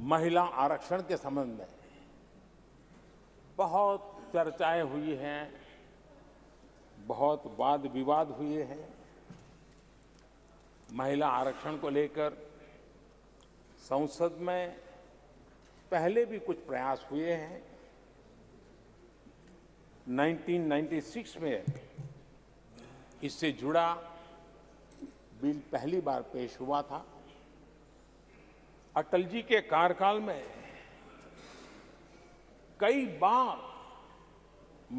महिला आरक्षण के संबंध में बहुत चर्चाएं हुई हैं, बहुत वाद विवाद हुए हैं। महिला आरक्षण को लेकर संसद में पहले भी कुछ प्रयास हुए हैं। 1996 में इससे जुड़ा बिल पहली बार पेश हुआ था। अटल जी के कार्यकाल में कई बार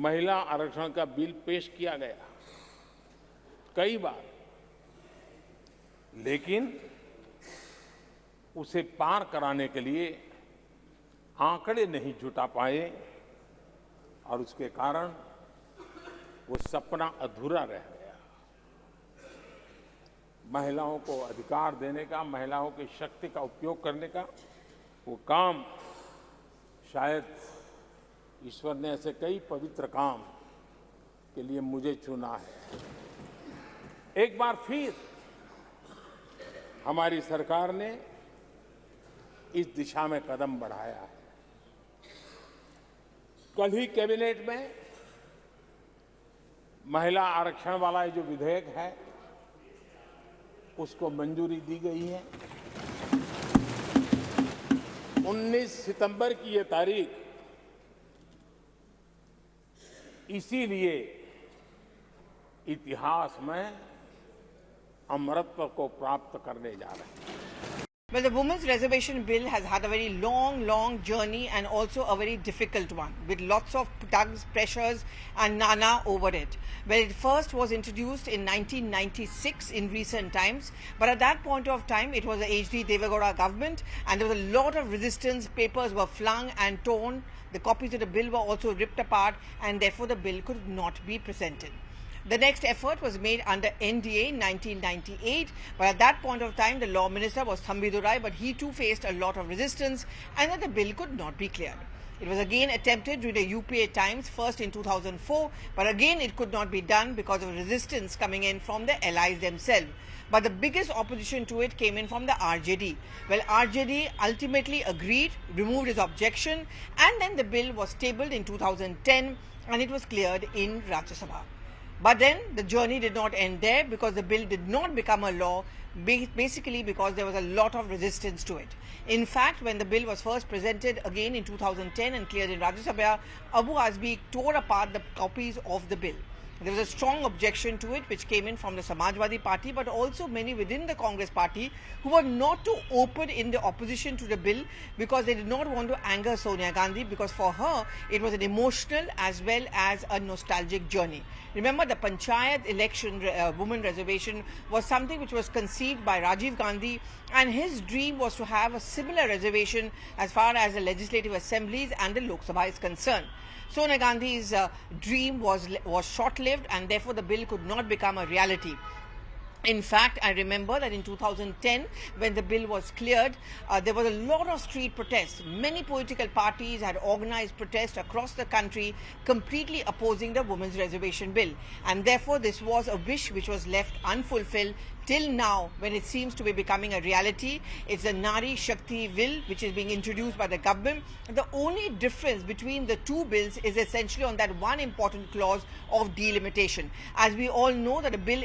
महिला आरक्षण का बिल पेश किया गया, कई बार, लेकिन उसे पार कराने के लिए आंकड़े नहीं जुटा पाए और उसके कारण वो सपना अधूरा रह गया। महिलाओं को अधिकार देने का, महिलाओं की शक्ति का उपयोग करने का वो काम, शायद ईश्वर ने ऐसे कई पवित्र काम के लिए मुझे चुना है। एक बार फिर हमारी सरकार ने इस दिशा में कदम बढ़ाया है। कल ही कैबिनेट में महिला आरक्षण वाला जो विधेयक है उसको मंजूरी दी गई है। 19 सितंबर की ये तारीख इसीलिए इतिहास में अमरत्व को प्राप्त करने जा रहे हैं। Well, the Women's Reservation Bill has had a very long journey and also a very difficult one, with lots of tugs, pressures and nana over it. Well, it first was introduced in 1996 in recent times, but at that point of time it was the H.D. Devegowda government and there was a lot of resistance. Papers were flung and torn, the copies of the bill were also ripped apart, and therefore the bill could not be presented. The next effort was made under NDA in 1998, but at that point of time the law minister was Thambidurai, but he too faced a lot of resistance and that the bill could not be cleared. It was again attempted during the UPA times, first in 2004, but again it could not be done because of resistance coming in from the allies themselves. But the biggest opposition to it came in from the RJD. Well, RJD ultimately agreed, removed his objection, and then the bill was tabled in 2010 and it was cleared in Rajya Sabha. But then the journey did not end there, because the bill did not become a law, basically because there was a lot of resistance to it. In fact, when the bill was first presented again in 2010 and cleared in Rajya Sabha, Abu Azbi tore apart the copies of the bill. There was a strong objection to it which came in from the Samajwadi Party, but also many within the Congress Party who were not too open in the opposition to the bill, because they did not want to anger Sonia Gandhi, because for her it was an emotional as well as a nostalgic journey. Remember, the Panchayat election women reservation was something which was conceived by Rajiv Gandhi, and his dream was to have a similar reservation as far as the legislative assemblies and the Lok Sabha is concerned. Sonia Gandhi's dream was short-lived, and therefore the bill could not become a reality. In fact, I remember that in 2010, when the bill was cleared, there was a lot of street protests. Many political parties had organized protests across the country completely opposing the Women's Reservation Bill. And therefore, this was a wish which was left unfulfilled till now, when it seems to be becoming a reality. It's the Nari Shakti Bill which is being introduced by the government. The only difference between the two bills is essentially on that one important clause of delimitation. As we all know that the bill,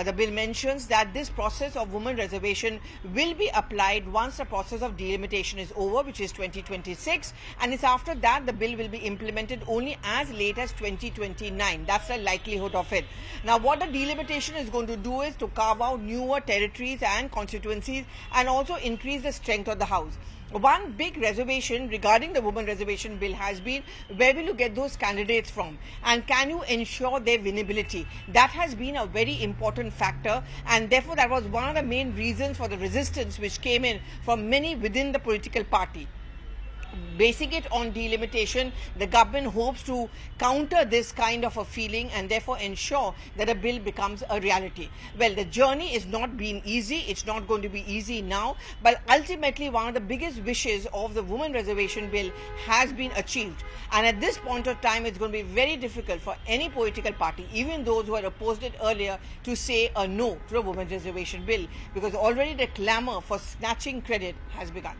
the bill mentions that this process of women reservation will be applied once the process of delimitation is over, which is 2026, and it's after that the bill will be implemented only as late as 2029. That's the likelihood of it. Now, what the delimitation is going to do is to carve out newer territories and constituencies and also increase the strength of the house. One big reservation regarding the Women Reservation Bill has been, where will you get those candidates from, and can you ensure their winnability? That has been a very important factor, and therefore that was one of the main reasons for the resistance which came in from many within the political party. Basing it on delimitation, the government hopes to counter this kind of a feeling and therefore ensure that a bill becomes a reality. Well, the journey is not been easy. It's not going to be easy now, but ultimately one of the biggest wishes of the Women Reservation Bill has been achieved. And at this point of time, it's going to be very difficult for any political party, even those who had opposed it earlier, to say a no to the Women's Reservation Bill, because already the clamor for snatching credit has begun.